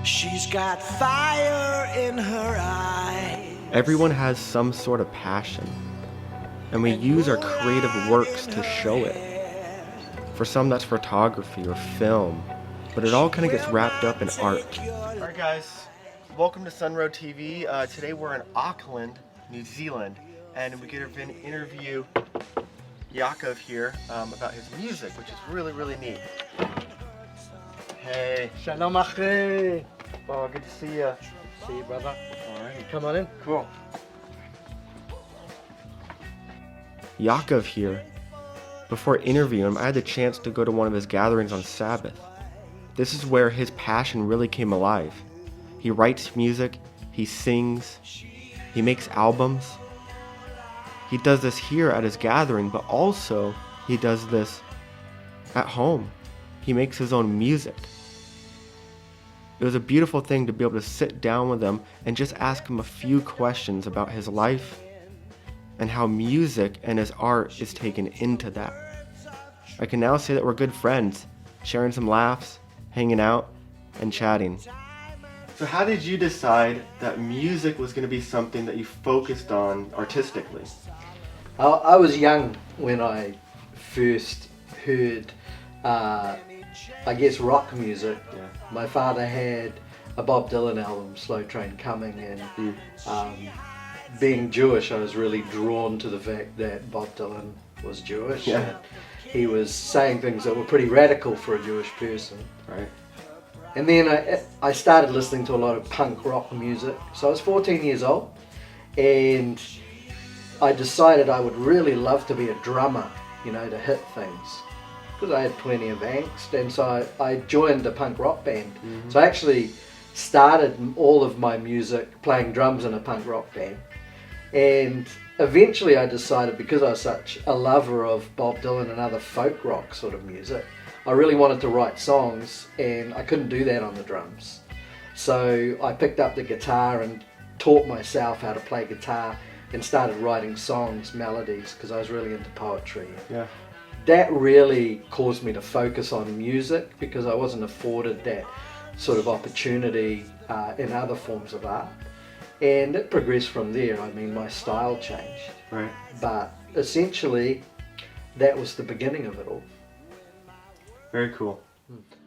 She's got fire in her eyes. Everyone has some sort of passion, and we use our creative works to show it. For some, that's photography or film, but it all kind of gets wrapped up in art. Alright guys, welcome to Sunroad TV. Today we're in Auckland, New Zealand, and we get to interview Yaakov here about his music, which is really, really neat. Hey. Shalom achi. Oh, good to see you. See you, brother. Alright. Come on in. Cool. Yaakov here. Before interviewing him, I had the chance to go to one of his gatherings on Sabbath. This is where his passion really came alive. He writes music, he sings, he makes albums. He does this here at his gathering, but also he does this at home. He makes his own music. It was a beautiful thing to be able to sit down with him and just ask him a few questions about his life and how music and his art is taken into that. I can now say that we're good friends, sharing some laughs, hanging out, and chatting. So how did you decide that music was going to be something that you focused on artistically? I was young when I first heard, I guess, rock music. Yeah. My father had a Bob Dylan album, Slow Train Coming, and being Jewish, I was really drawn to the fact that Bob Dylan was Jewish. Yeah. And he was saying things that were pretty radical for a Jewish person. Right. And then I started listening to a lot of punk rock music. So I was 14 years old, and I decided I would really love to be a drummer, you know, to hit things, because I had plenty of angst. And so I joined a punk rock band. Mm-hmm. So I actually started all of my music playing drums in a punk rock band. And eventually I decided, because I was such a lover of Bob Dylan and other folk rock sort of music, I really wanted to write songs, and I couldn't do that on the drums. So I picked up the guitar and taught myself how to play guitar and started writing songs, melodies, because I was really into poetry. Yeah. That really caused me to focus on music, because I wasn't afforded that sort of opportunity in other forms of art. And it progressed from there. I mean, my style changed. Right. But essentially, that was the beginning of it all. Very cool.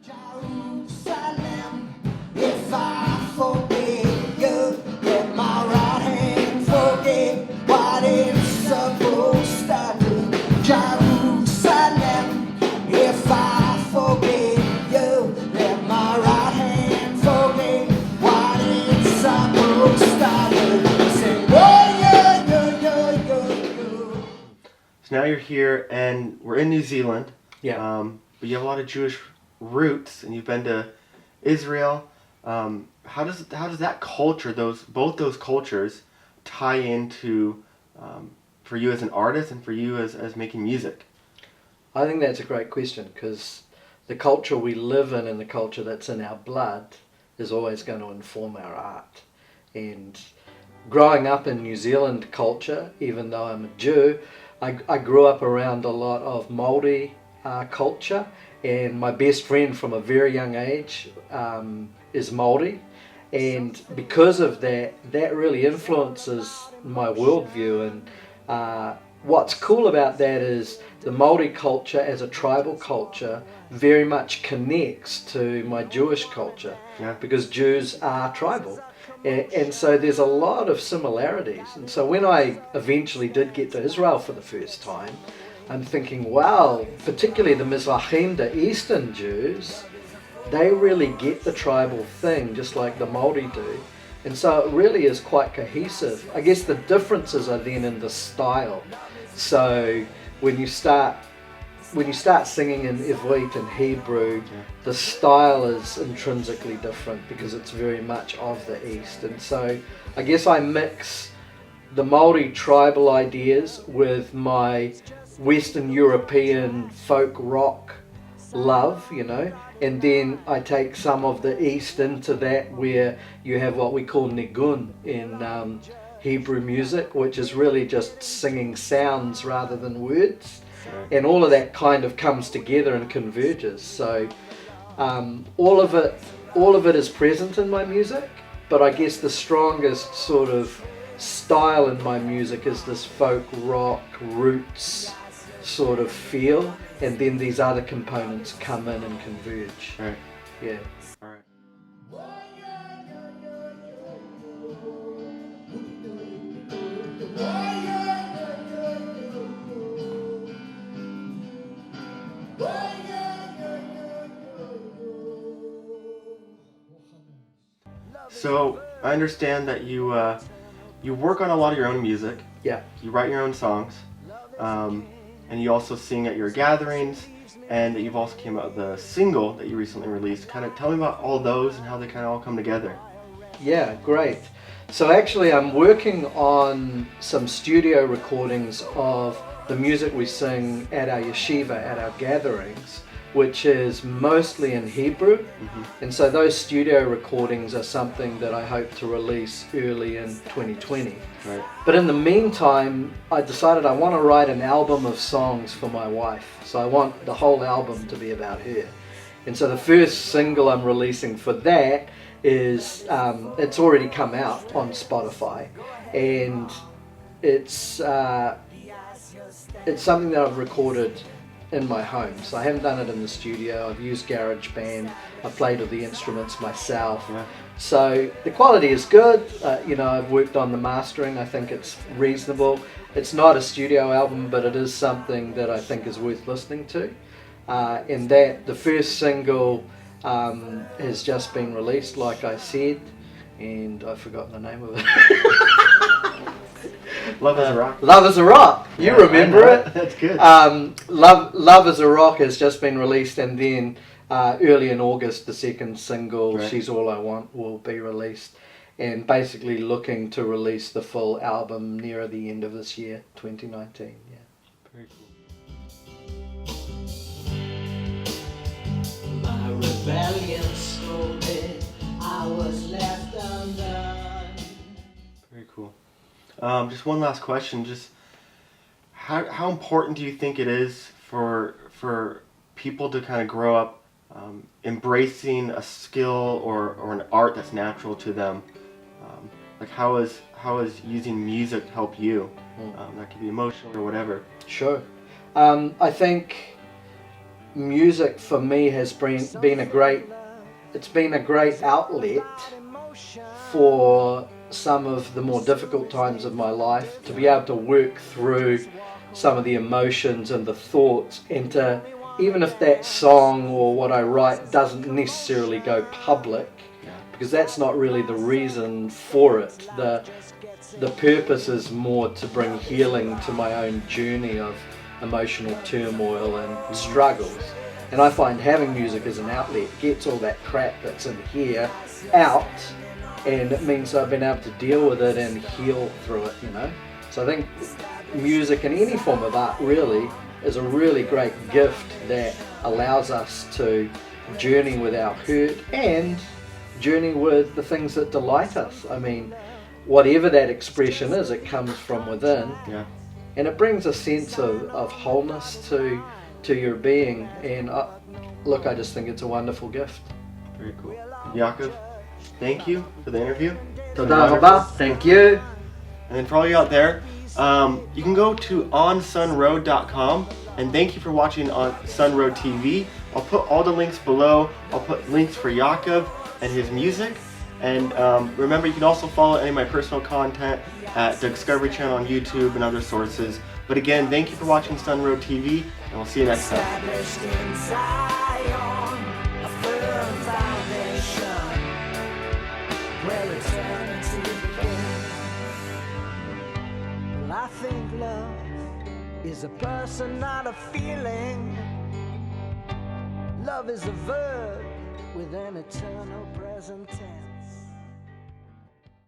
Jerusalem, if I forget you, let my right hand forget what it's supposed to do. Jerusalem, if I forget you, let my right hand forget what it's supposed to do. Say, oh, yeah. So now you're here, and we're in New Zealand. Yeah. But you have a lot of Jewish roots, and you've been to Israel. How does that culture, both those cultures, tie into for you as an artist and for you as making music? I think that's a great question, because the culture we live in and the culture that's in our blood is always going to inform our art. And growing up in New Zealand culture, even though I'm a Jew, I grew up around a lot of Māori culture, and my best friend from a very young age is Māori, and because of that really influences my worldview. And what's cool about that is the Māori culture as a tribal culture very much connects to my Jewish culture. Yeah. Because Jews are tribal. And so there's a lot of similarities. And so when I eventually did get to Israel for the first time, I'm thinking, wow, particularly the Mizrahim, the Eastern Jews, they really get the tribal thing just like the Māori do. And so it really is quite cohesive. I guess the differences are then in the style. So when you start singing in Ivrit and Hebrew, the style is intrinsically different because it's very much of the East. And so I guess I mix the Māori tribal ideas with my Western European folk rock love, you know, and then I take some of the East into that, where you have what we call nigun in Hebrew music, which is really just singing sounds rather than words. And all of that kind of comes together and converges. So all of it all of it is present in my music, but I guess the strongest sort of style in my music is this folk rock roots sort of feel, and then these other components come in and converge. Right. Yeah. All right. So I understand that you work on a lot of your own music. Yeah. You write your own songs, and you also sing at your gatherings, and that you've also came out with a single that you recently released. Kind of tell me about all those and how they kind of all come together. Yeah, great. So actually I'm working on some studio recordings of the music we sing at our yeshiva, at our gatherings, which is mostly in Hebrew. And so those studio recordings are something that I hope to release early in 2020. Right. But in the meantime, I decided I want to write an album of songs for my wife. So I want the whole album to be about her. And so the first single I'm releasing for that is, it's already come out on Spotify, and it's something that I've recorded in my home. So I haven't done it in the studio. I've used GarageBand. I've played with the instruments myself. Yeah. So the quality is good. I've worked on the mastering. I think it's reasonable. It's not a studio album, but it is something that I think is worth listening to. And that the first single has just been released, like I said, and I've forgotten the name of it. Love is a Rock. Love is a Rock. You remember it? That's good. Love is a Rock has just been released, and then early in August the second single, Right. She's All I Want, will be released, and basically looking to release the full album nearer the end of this year, 2019. Yeah. Very cool. My rebellion scolded, I was left undone. Very cool. Just one last question. Just how important do you think it is for people to kind of grow up embracing a skill or an art that's natural to them? Like how is using music help you? That could be emotional or whatever. Sure. I think music for me has been a great outlet for some of the more difficult times of my life, to be able to work through some of the emotions and the thoughts, and to, even if that song or what I write doesn't necessarily go public, because that's not really the reason for it. The purpose is more to bring healing to my own journey of emotional turmoil and struggles. And I find having music as an outlet gets all that crap that's in here out, and it means I've been able to deal with it and heal through it, So I think music and any form of art really is a really great gift that allows us to journey with our hurt and journey with the things that delight us. I mean, whatever that expression is, it comes from within. Yeah. And it brings a sense of wholeness to your being. And look, I just think it's a wonderful gift. Very cool. Yaakov, thank you for the interview. Toda rabba. Thank you. And then for all you out there, you can go to onsunroad.com, and thank you for watching on Sunroad TV. I'll put all the links below. I'll put links for Yaakov and his music. And remember, you can also follow any of my personal content at the Discovery Channel on YouTube and other sources. But again, thank you for watching Sunroad TV, and we'll see you next time. Established in Zion, a firm foundation where eternity begins. Well, I think love is a person, not a feeling. Love is a verb with an eternal present tense.